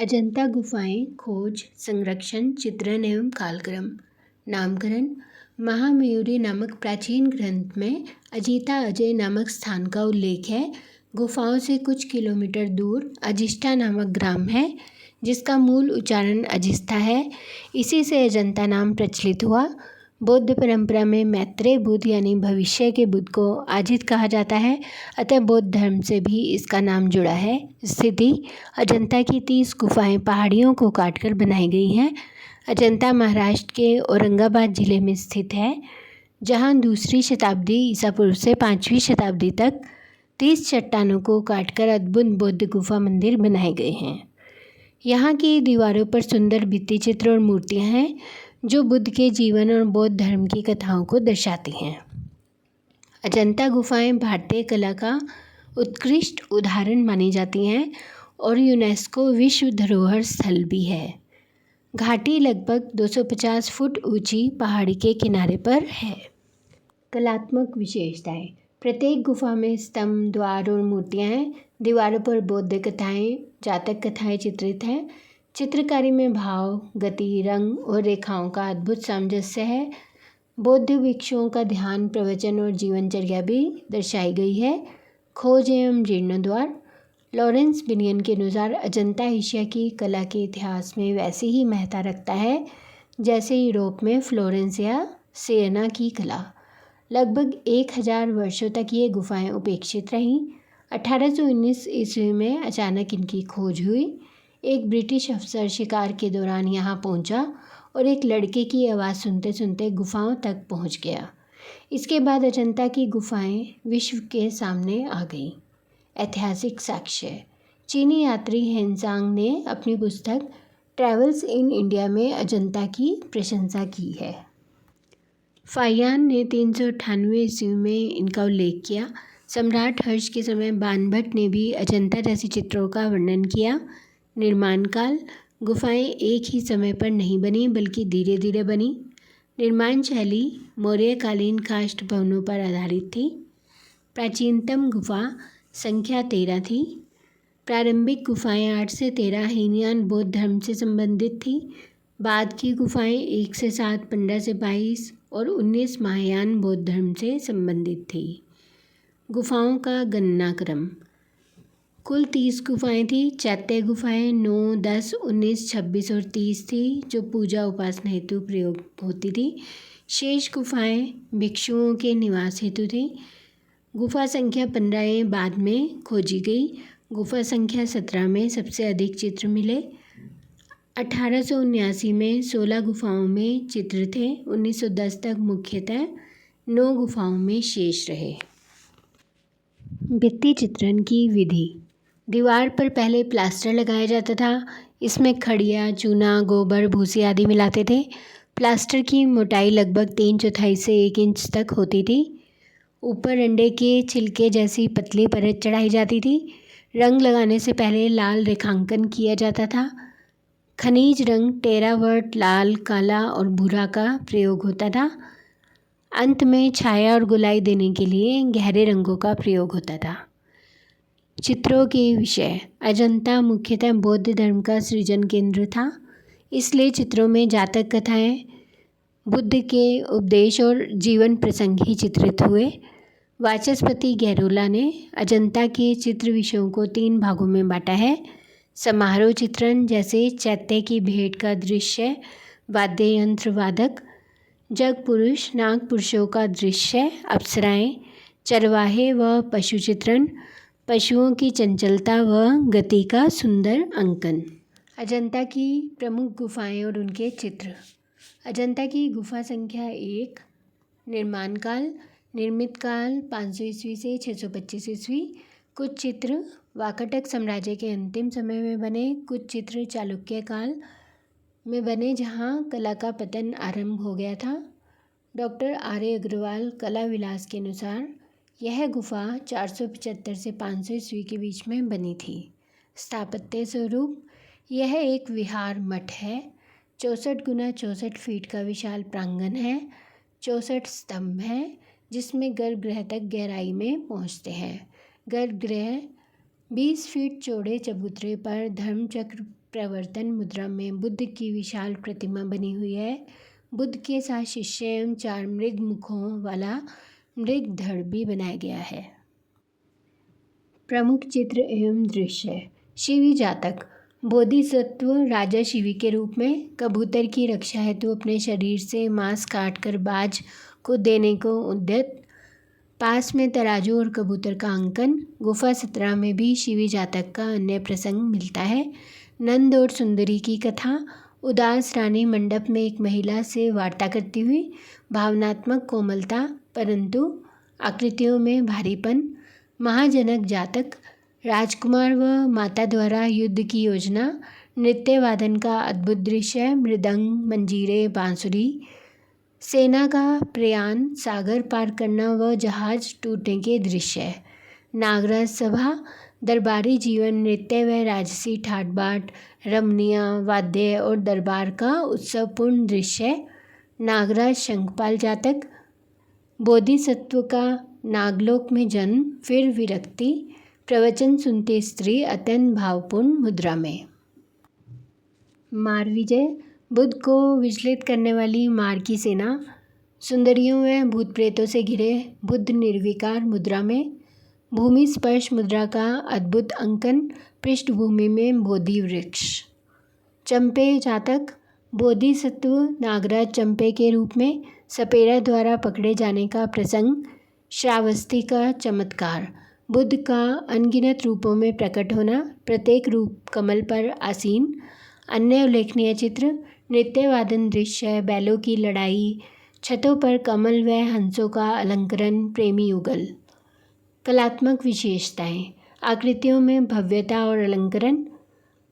अजंता गुफाएं खोज, संरक्षण, चित्रण एवं कालक्रम। नामकरण। महामयूरी नामक प्राचीन ग्रंथ में अजिता अजय नामक स्थान का उल्लेख है। गुफाओं से कुछ किलोमीटर दूर अजिष्ठा नामक ग्राम है, जिसका मूल उच्चारण अजिस्था है। इसी से अजंता नाम प्रचलित हुआ। बौद्ध परंपरा में मैत्रेय बुद्ध यानी भविष्य के बुद्ध को अजित कहा जाता है, अतः बौद्ध धर्म से भी इसका नाम जुड़ा है। स्थिति। अजंता की 30 गुफाएं पहाड़ियों को काटकर बनाई गई हैं। अजंता महाराष्ट्र के औरंगाबाद जिले में स्थित है, जहां दूसरी शताब्दी ईसा पूर्व से 5वीं शताब्दी तक 30 चट्टानों को काटकर अद्भुत बौद्ध गुफा मंदिर बनाए गए हैं। यहाँ की दीवारों पर सुंदर भित्ति चित्र और मूर्तियाँ हैं, जो बुद्ध के जीवन और बौद्ध धर्म की कथाओं को दर्शाती हैं। अजंता गुफाएं भारतीय कला का उत्कृष्ट उदाहरण मानी जाती हैं और यूनेस्को विश्व धरोहर स्थल भी है। घाटी लगभग 250 फुट ऊंची पहाड़ी के किनारे पर है। कलात्मक विशेषताएं। प्रत्येक गुफा में स्तंभ, द्वार और मूर्तियां हैं। दीवारों पर बौद्ध कथाएं, जातक कथाएं चित्रित हैं। चित्रकारी में भाव, गति, रंग और रेखाओं का अद्भुत सामंजस्य है। बौद्ध भिक्षुओं का ध्यान, प्रवचन और जीवनचर्या भी दर्शाई गई है। खोज एवं जीर्णोद्धार। लॉरेंस बिनियन के अनुसार अजंता एशिया की कला के इतिहास में वैसी ही महत्ता रखता है जैसे यूरोप में फ्लोरेंस या सियना की कला। लगभग 1000 वर्षों तक ये गुफाएं उपेक्षित रहीं। 1819 ईस्वी में अचानक इनकी खोज हुई। एक ब्रिटिश अफसर शिकार के दौरान यहाँ पहुँचा और एक लड़के की आवाज़ सुनते सुनते गुफाओं तक पहुँच गया। इसके बाद अजंता की गुफाएं विश्व के सामने आ गईं। ऐतिहासिक साक्ष्य। चीनी यात्री हेनसांग ने अपनी पुस्तक ट्रैवल्स इन इंडिया में अजंता की प्रशंसा की है। फाहियान ने 398 ईस्वी में इनका उल्लेख किया। सम्राट हर्ष के समय बाणभट्ट ने भी अजंता जैसी चित्रों का वर्णन किया। निर्माण काल। गुफाएं एक ही समय पर नहीं बनी, बल्कि धीरे धीरे बनी। निर्माण शैली मौर्यकालीन काष्ठ भवनों पर आधारित थी। प्राचीनतम गुफा संख्या 13 थी। प्रारंभिक गुफाएं 8 से 13 हीनयान बौद्ध धर्म से संबंधित थी। बाद की गुफाएं 1 से 7, 15 से 22 और 19 महायान बौद्ध धर्म से संबंधित थी। गुफाओं का गणना क्रम। कुल 30 गुफाएं थी। चैत्य गुफाएं 9, 10, 19, 26 और 30 थी, जो पूजा उपासना हेतु प्रयोग होती थी। शेष गुफाएं भिक्षुओं के निवास हेतु थी। गुफा संख्या 15 बाद में खोजी गई। गुफा संख्या 17 में सबसे अधिक चित्र मिले। 1879 में 16 गुफाओं में चित्र थे। 1910 तक मुख्यतः 9 गुफाओं में शेष रहे। भित्ति चित्रण की विधि। दीवार पर पहले प्लास्टर लगाया जाता था। इसमें खड़िया, चूना, गोबर, भूसी आदि मिलाते थे। प्लास्टर की मोटाई लगभग 3/4 से 1 इंच तक होती थी। ऊपर अंडे के छिलके जैसी पतली परत चढ़ाई जाती थी। रंग लगाने से पहले लाल रेखांकन किया जाता था। खनिज रंग टेरावर्ट, लाल, काला और भूरा का प्रयोग होता था। अंत में छाया और गुलाई देने के लिए गहरे रंगों का प्रयोग होता था। चित्रों के विषय। अजंता मुख्यतः बौद्ध धर्म का सृजन केंद्र था, इसलिए चित्रों में जातक कथाएं, बुद्ध के उपदेश और जीवन प्रसंग ही चित्रित हुए। वाचस्पति गैरोला ने अजंता के चित्र विषयों को 3 भागों में बांटा है। समारोह चित्रण, जैसे चैत्य की भेंट का दृश्य, वाद्य यंत्र वादक, जग पुरुष, नाग पुरुषों का दृश्य, अप्सराएं, चरवाहे व पशु चित्रण, पशुओं की चंचलता व गति का सुंदर अंकन। अजंता की प्रमुख गुफाएं और उनके चित्र। अजंता की गुफा संख्या 1। निर्माण काल। निर्मित काल 500 ईस्वी से 625 ईस्वी। कुछ चित्र वाकाटक साम्राज्य के अंतिम समय में बने। कुछ चित्र चालुक्य काल में बने, जहां कला का पतन आरंभ हो गया था। डॉक्टर आर्य अग्रवाल कला विलास के अनुसार यह गुफा 475 से 500 ईस्वी के बीच में बनी थी। स्थापत्य स्वरूप। यह एक विहार मठ है। 64 गुना 64 फीट का विशाल प्रांगण है। 64 स्तंभ हैं, जिसमें गर्भगृह तक गहराई में पहुँचते हैं। गर्भगृह 20 फीट चौड़े चबूतरे पर धर्मचक्र प्रवर्तन मुद्रा में बुद्ध की विशाल प्रतिमा बनी हुई है। बुद्ध के साथ शिष्य एवं 4 मृग मुखों वाला मृग धड़ भी बनाया गया है। प्रमुख चित्र एवं दृश्य। शिवी जातक। बोधिसत्व राजा शिवी के रूप में कबूतर की रक्षा हेतु अपने शरीर से मांस काटकर बाज को देने को उद्यत। पास में तराजू और कबूतर का अंकन। गुफा 17 में भी शिवी जातक का अन्य प्रसंग मिलता है। नंद और सुंदरी की कथा। उदास रानी मंडप में एक महिला से वार्ता करती हुई। भावनात्मक कोमलता परंतु आकृतियों में भारीपन। महाजनक जातक। राजकुमार व माता द्वारा युद्ध की योजना। नृत्य वादन का अद्भुत दृश्य। मृदंग, मंजीरे, बांसुरी। सेना का प्रयाण, सागर पार करना व जहाज टूटने के दृश्य। नागराज सभा। दरबारी जीवन, नृत्य व राजसी ठाट बाट, रमणियाँ, वाद्य और दरबार का उत्सवपूर्ण दृश्य। नागराज शंखपाल जातक। बोधिसत्व का नागलोक में जन्म, फिर विरक्ति। प्रवचन सुनती स्त्री अत्यंत भावपूर्ण मुद्रा में। मार विजय। बुद्ध को विचलित करने वाली मार की सेना। सुंदरियों व भूत प्रेतों से घिरे बुद्ध निर्विकार मुद्रा में। भूमि स्पर्श मुद्रा का अद्भुत अंकन। पृष्ठभूमि में बोधि वृक्ष। चंपे जातक। बोधिसत्व नागराज चंपे के रूप में सपेरा द्वारा पकड़े जाने का प्रसंग। श्रावस्ती का चमत्कार। बुद्ध का अनगिनत रूपों में प्रकट होना, प्रत्येक रूप कमल पर आसीन। अन्य उल्लेखनीय चित्र। नृत्य वादन दृश्य, बैलों की लड़ाई, छतों पर कमल व हंसों का अलंकरण, प्रेमी युगल। कलात्मक विशेषताएं। आकृतियों में भव्यता और अलंकरण।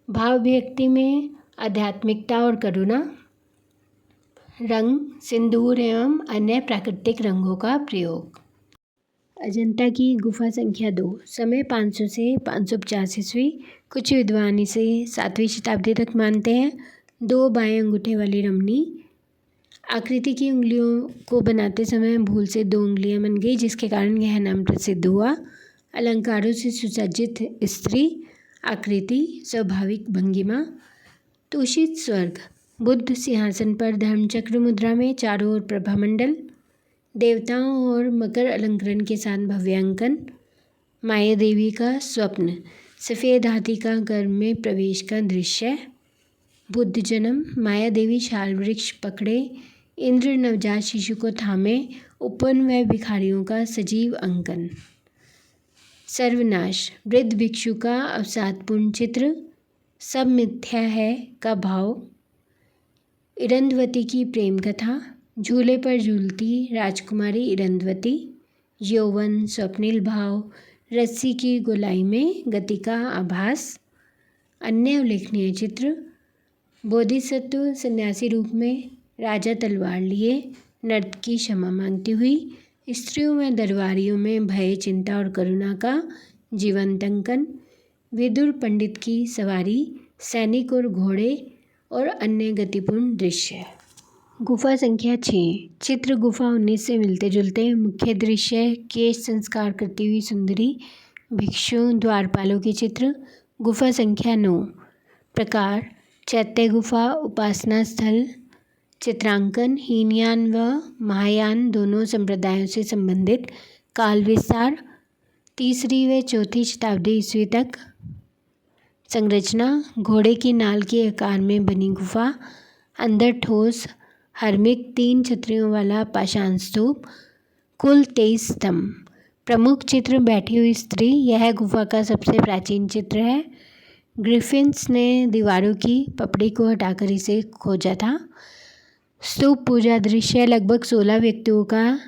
भावाभिव्यक्ति में आध्यात्मिकता और करुणा। रंग, सिंदूर एवं अन्य प्राकृतिक रंगों का प्रयोग। अजंता की गुफा संख्या 2। समय 500 से 550 ईस्वी। कुछ विद्वान इसे 7वीं शताब्दी तक मानते हैं। 2 बाएं अंगूठे वाली रमणी। आकृति की उंगलियों को बनाते समय भूल से 2 उंगलियां बन गई, जिसके कारण यह नाम प्रसिद्ध हुआ। अलंकारों से सुसज्जित स्त्री। आकृति, स्वाभाविक भंगिमा। तूषित स्वर्ग। बुद्ध सिंहासन पर धर्मचक्र मुद्रा में, चारों ओर प्रभामंडल। देवताओं और मकर अलंकरण के साथ भव्य अंकन। माया देवी का स्वप्न। सफ़ेद हाथी का गर्भ में प्रवेश का दृश्य। बुद्ध जन्म। माया देवी शाल वृक्ष पकड़े, इंद्र नवजात शिशु को थामे, उपवन व भिखारियों का सजीव अंकन। सर्वनाश। वृद्ध भिक्षु का अवसादपूर्ण चित्र। सब मिथ्या है का भाव। इरंदवती की प्रेम कथा। झूले पर झूलती राजकुमारी इरंदवती। यौवन, स्वप्निल भाव, रस्सी की गोलाई में गति का आभास। अन्य उल्लेखनीय चित्र। बोधिसत्व सन्यासी रूप में, राजा तलवार लिए, नर्तकी क्षमा मांगती हुई। स्त्रियों व दरबारियों में भय, चिंता और करुणा का जीवंत अंकन। विदुर पंडित की सवारी, सैनिक और घोड़े और अन्य गतिपूर्ण दृश्य। गुफा संख्या 6। चित्र गुफा 19 से मिलते जुलते। मुख्य दृश्य, केश संस्कार करती हुई सुंदरी, भिक्षु, द्वारपालों के चित्र। गुफा संख्या 9। प्रकार, चैत्य गुफा, उपासना स्थल। चित्रांकन, हीनयान व महायान दोनों संप्रदायों से संबंधित। काल विस्तार, 3री व 4थी शताब्दी ईस्वी तक। संरचना, घोड़े की नाल के आकार में बनी गुफा। अंदर ठोस हर्मिक 3 छतरियों वाला पाषाण स्तूप। कुल 23 स्तंभ। प्रमुख चित्र, बैठी हुई स्त्री। यह गुफा का सबसे प्राचीन चित्र है। ग्रिफिन्स ने दीवारों की पपड़ी को हटाकर इसे खोजा था। स्तूप पूजा दृश्य, लगभग 16 व्यक्तियों का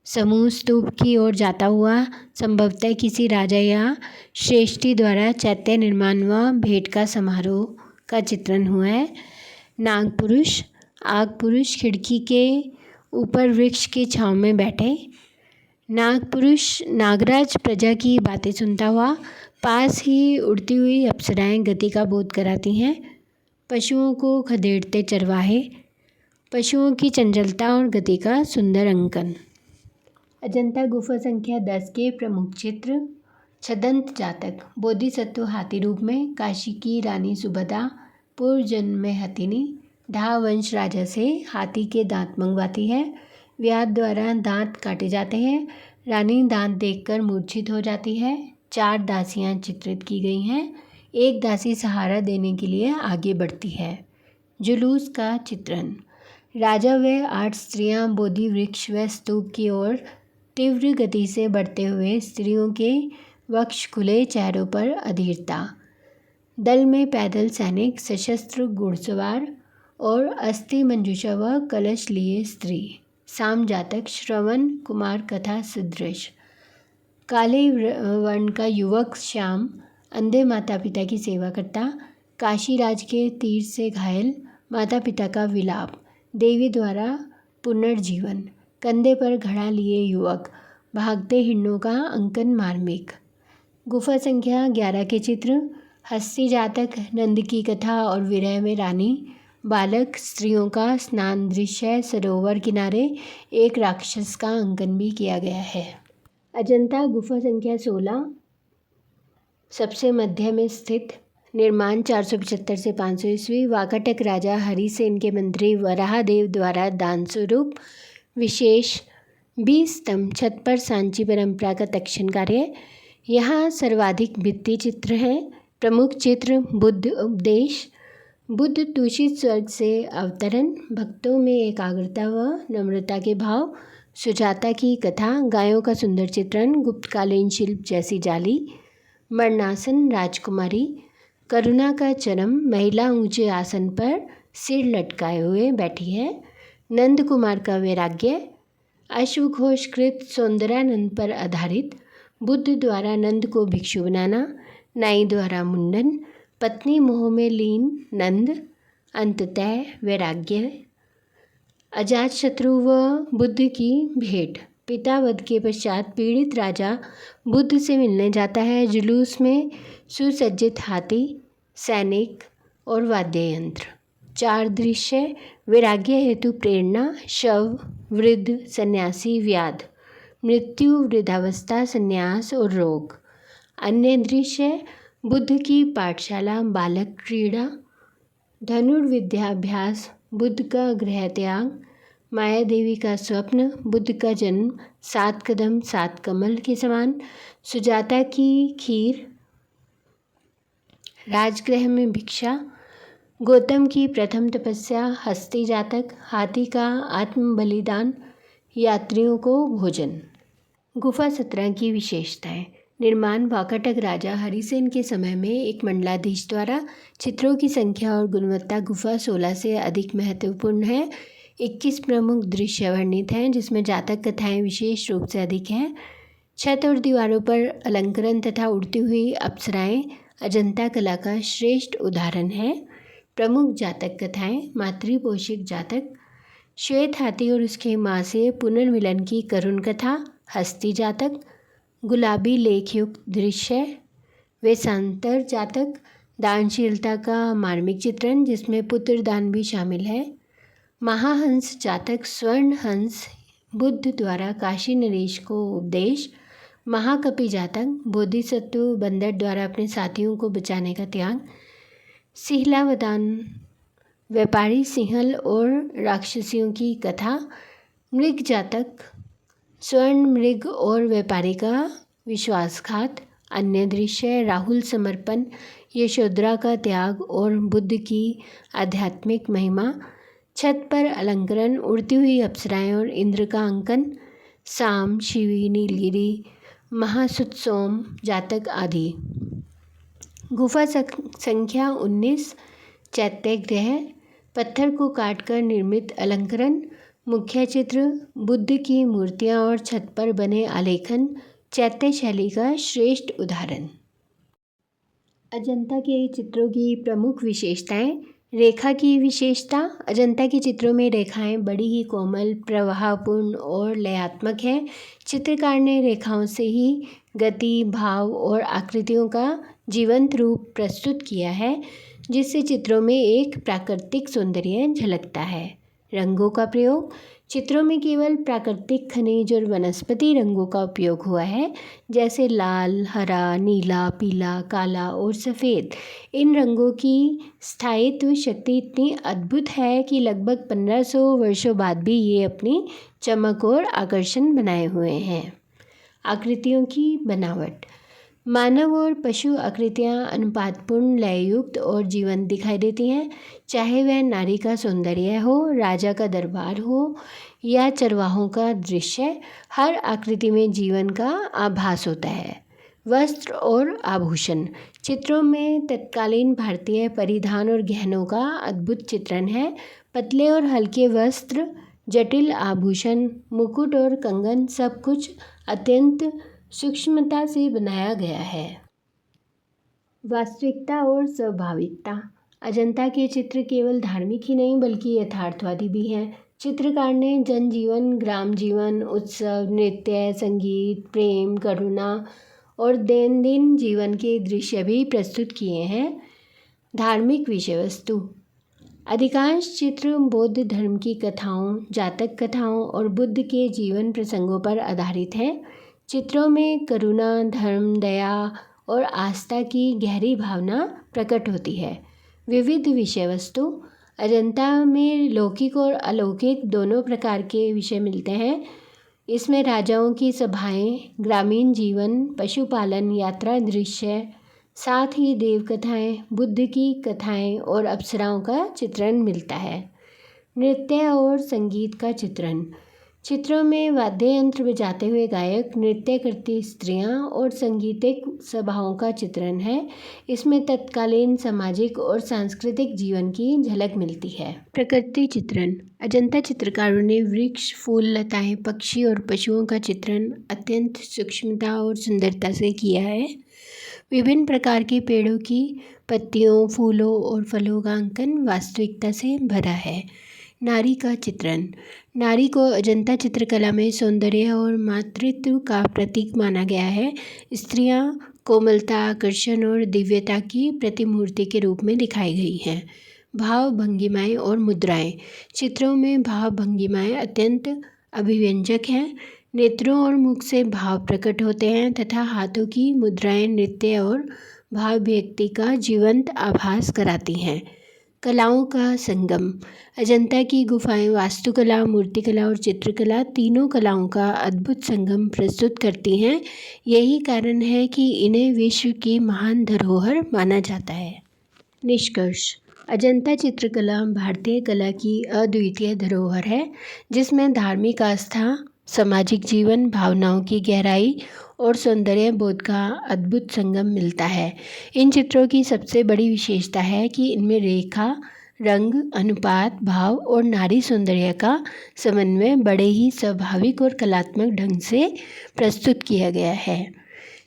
समूह स्तूप की ओर जाता हुआ, संभवतः किसी राजा या श्रेष्ठी द्वारा चैत्य निर्माण व भेंट का समारोह का चित्रण हुआ है। नागपुरुष। आगपुरुष खिड़की के ऊपर वृक्ष की छांव में बैठे। नागपुरुष नागराज प्रजा की बातें सुनता हुआ। पास ही उड़ती हुई अप्सराएं गति का बोध कराती हैं। पशुओं को खदेड़ते चरवाहे। पशुओं की चंचलता और गति का सुंदर अंकन। अजंता गुफा संख्या 10 के प्रमुख चित्र। छदंत जातक। बोधिसत्व हाथी रूप में। काशी की रानी सुभद्रा। पूर्व जन्म में हथिनी ढा वंश राजा से हाथी के दांत मंगवाती है। व्याध द्वारा दांत काटे जाते हैं। रानी दांत देखकर मूर्छित हो जाती है। 4 दासियां चित्रित की गई हैं। एक दासी सहारा देने के लिए आगे बढ़ती है। जुलूस का चित्रण। राजा व 8 स्त्रियां बोधि वृक्ष व स्तूप की ओर तीव्र गति से बढ़ते हुए, स्त्रियों के वक्ष खुले, चेहरों पर अधीरता। दल में पैदल सैनिक, सशस्त्र घुड़सवार और अस्थि मंजूषा व कलश लिए स्त्री। साम जातक श्रवण कुमार कथा सदृश। काले वर्ण का युवक श्याम अंधे माता पिता की सेवा करता। काशीराज के तीर से घायल, माता पिता का विलाप। देवी द्वारा पुनर्जीवन। कंधे पर घड़ा लिए युवक, भागते हिरणों का अंकन मार्मिक। गुफा संख्या 11 के चित्र। हस्ती जातक, नंद की कथा और विरह में रानी। बालक, स्त्रियों का स्नान दृश्य। सरोवर किनारे एक राक्षस का अंकन भी किया गया है। अजंता गुफा संख्या 16 सबसे मध्य में स्थित। निर्माण 475 से 500 ईस्वी। वाकाटक राजा हरिसेन के मंत्री वराहदेव द्वारा दान स्वरूप। विशेष 20 स्तंभ, छत पर सांची परंपरा का तक्षण कार्य। यहाँ सर्वाधिक भित्ति चित्र हैं। प्रमुख चित्र बुद्ध उपदेश, बुद्ध दूषित स्वर्ग से अवतरण, भक्तों में एकाग्रता व नम्रता के भाव, सुजाता की कथा, गायों का सुंदर चित्रण, गुप्तकालीन शिल्प जैसी जाली, मरणासन राजकुमारी, करुणा का चरम, महिला ऊंचे आसन पर सिर लटकाए हुए बैठी है, नंद कुमार का वैराग्य, अश्वघोषकृत सौंदर्यानंद पर आधारित, बुद्ध द्वारा नंद को भिक्षु बनाना, नाई द्वारा मुंडन, पत्नी मोह में लीन नंद, अंततः वैराग्य, अजातशत्रु व बुद्ध की भेंट। पिता वध के पश्चात पीड़ित राजा बुद्ध से मिलने जाता है। जुलूस में सुसज्जित हाथी, सैनिक और वाद्य यंत्र। 4 दृश्य। वैराग्य हेतु प्रेरणा, शव, वृद्ध, सन्यासी, व्याध, मृत्यु, वृद्धावस्था, संन्यास और रोग। अन्य दृश्य बुद्ध की पाठशाला, बालक क्रीड़ा, धनुर्विद्याभ्यास, बुद्ध का गृह त्याग, माया देवी का स्वप्न, बुद्ध का जन्म, 7 कदम 7 कमल के समान, सुजाता की खीर, राजगृह में भिक्षा, गौतम की प्रथम तपस्या, हस्ती जातक, हाथी का आत्म बलिदान, यात्रियों को भोजन। गुफा 17 की विशेषताएं। निर्माण वाकाटक राजा हरिसेन के समय में एक मंडलाधीश द्वारा। चित्रों की संख्या और गुणवत्ता गुफा 16 से अधिक महत्वपूर्ण है। 21 प्रमुख दृश्य वर्णित हैं, जिसमें जातक कथाएं विशेष रूप से अधिक हैं। छत और दीवारों पर अलंकरण तथा उड़ती हुई अप्सराएं अजंता कला का श्रेष्ठ उदाहरण है। प्रमुख जातक कथाएं। मातृपोषित जातक, श्वेत हाथी और उसके माँ से पुनर्मिलन की करुण कथा। हस्ती जातक, गुलाबी लेखयुक्त दृश्य। वेशांतर जातक, दानशीलता का मार्मिक चित्रण, जिसमें पुत्र दान भी शामिल है। महाहंस जातक, स्वर्ण हंस, बुद्ध द्वारा काशी नरेश को उपदेश। महाकपि जातक, बोधिसत्व बंदर द्वारा अपने साथियों को बचाने का त्याग। सिहलावदान, व्यापारी सिंहल और राक्षसियों की कथा। मृग जातक, स्वर्ण मृग और व्यापारी का विश्वासघात। अन्य दृश्य राहुल समर्पण, यशोधरा का त्याग और बुद्ध की आध्यात्मिक महिमा। छत पर अलंकरण, उड़ती हुई अप्सराएं और इंद्र का अंकन। साम, शिवी, नीलगिरी, महासुतसोम जातक आदि। गुफा संख्या 19 चैत्य गृह, पत्थर को काटकर निर्मित अलंकरण। मुख्य चित्र बुद्ध की मूर्तियां और छत पर बने आलेखन चैत्य शैली का श्रेष्ठ उदाहरण। अजंता के चित्रों की प्रमुख विशेषताएं। रेखा की विशेषता। अजंता के चित्रों में रेखाएं बड़ी ही कोमल, प्रवाहपूर्ण और लयात्मक हैं। चित्रकार ने रेखाओं से ही गति, भाव और आकृतियों का जीवंत रूप प्रस्तुत किया है, जिससे चित्रों में एक प्राकृतिक सौंदर्य झलकता है। रंगों का प्रयोग। चित्रों में केवल प्राकृतिक खनिज और वनस्पति रंगों का उपयोग हुआ है, जैसे लाल, हरा, नीला, पीला, काला और सफ़ेद। इन रंगों की स्थायित्व शक्ति इतनी अद्भुत है कि लगभग 1500 वर्षों बाद भी ये अपनी चमक और आकर्षण बनाए हुए हैं। आकृतियों की बनावट। मानव और पशु आकृतियाँ अनुपातपूर्ण, लययुक्त और जीवंत दिखाई देती हैं, चाहे वह नारी का सौंदर्य हो, राजा का दरबार हो या चरवाहों का दृश्य। हर आकृति में जीवन का आभास होता है। वस्त्र और आभूषण। चित्रों में तत्कालीन भारतीय परिधान और गहनों का अद्भुत चित्रण है। पतले और हल्के वस्त्र, जटिल आभूषण, मुकुट और कंगन, सब कुछ अत्यंत सूक्ष्मता से बनाया गया है। वास्तविकता और स्वाभाविकता। अजंता के चित्र केवल धार्मिक ही नहीं बल्कि यथार्थवादी भी हैं। चित्रकार ने जनजीवन, ग्राम जीवन, उत्सव, नृत्य, संगीत, प्रेम, करुणा और दैनंदिन जीवन के दृश्य भी प्रस्तुत किए हैं। धार्मिक विषय वस्तु। अधिकांश चित्र बौद्ध धर्म की कथाओं, जातक कथाओं और बुद्ध के जीवन प्रसंगों पर आधारित हैं। चित्रों में करुणा, धर्म, दया और आस्था की गहरी भावना प्रकट होती है। विविध विषय वस्तु। अजंता में लौकिक और अलौकिक दोनों प्रकार के विषय मिलते हैं। इसमें राजाओं की सभाएं, ग्रामीण जीवन, पशुपालन, यात्रा दृश्य, साथ ही देव कथाएं, बुद्ध की कथाएं और अप्सराओं का चित्रण मिलता है। नृत्य और संगीत का चित्रण। चित्रों में वाद्य यंत्र बजाते हुए गायक, नृत्य करती स्त्रियां और संगीतिक सभाओं का चित्रण है। इसमें तत्कालीन सामाजिक और सांस्कृतिक जीवन की झलक मिलती है। प्रकृति चित्रण। अजंता चित्रकारों ने वृक्ष, फूल, लताएं, पक्षी और पशुओं का चित्रण अत्यंत सूक्ष्मता और सुंदरता से किया है। विभिन्न प्रकार के पेड़ों की पत्तियों, फूलों और फलों का अंकन वास्तविकता से भरा है। नारी का चित्रण। नारी को अजंता चित्रकला में सौंदर्य और मातृत्व का प्रतीक माना गया है। स्त्रियां कोमलता, आकर्षण और दिव्यता की प्रतिमूर्ति के रूप में दिखाई गई हैं। भाव, भंगिमाएं और मुद्राएं। चित्रों में भाव भंगिमाएं अत्यंत अभिव्यंजक हैं। नेत्रों और मुख से भाव प्रकट होते हैं तथा हाथों की मुद्राएं नृत्य और भाव व्यक्ति का जीवंत आभास कराती हैं। कलाओं का संगम। अजंता की गुफाएं वास्तुकला, मूर्तिकला और चित्रकला तीनों कलाओं का अद्भुत संगम प्रस्तुत करती हैं। यही कारण है कि इन्हें विश्व की महान धरोहर माना जाता है। निष्कर्ष। अजंता चित्रकला भारतीय कला की अद्वितीय धरोहर है, जिसमें धार्मिक आस्था, सामाजिक जीवन, भावनाओं की गहराई और सौंदर्य बोध का अद्भुत संगम मिलता है। इन चित्रों की सबसे बड़ी विशेषता है कि इनमें रेखा, रंग, अनुपात, भाव और नारी सौंदर्य का समन्वय बड़े ही स्वाभाविक और कलात्मक ढंग से प्रस्तुत किया गया है।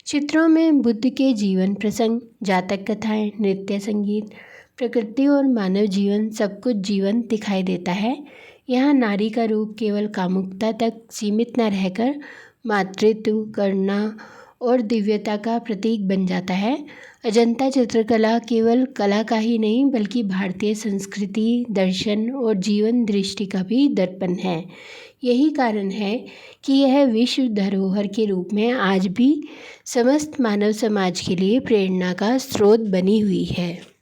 चित्रों में बुद्ध के जीवन प्रसंग, जातक कथाएं, नृत्य, संगीत, प्रकृति और मानव जीवन सब कुछ जीवंत दिखाई देता है। यहाँ नारी का रूप केवल कामुकता तक सीमित न रहकर मातृत्व, करुणा और दिव्यता का प्रतीक बन जाता है। अजंता चित्रकला केवल कला का ही नहीं बल्कि भारतीय संस्कृति, दर्शन और जीवन दृष्टि का भी दर्पण है। यही कारण है कि यह विश्व धरोहर के रूप में आज भी समस्त मानव समाज के लिए प्रेरणा का स्रोत बनी हुई है।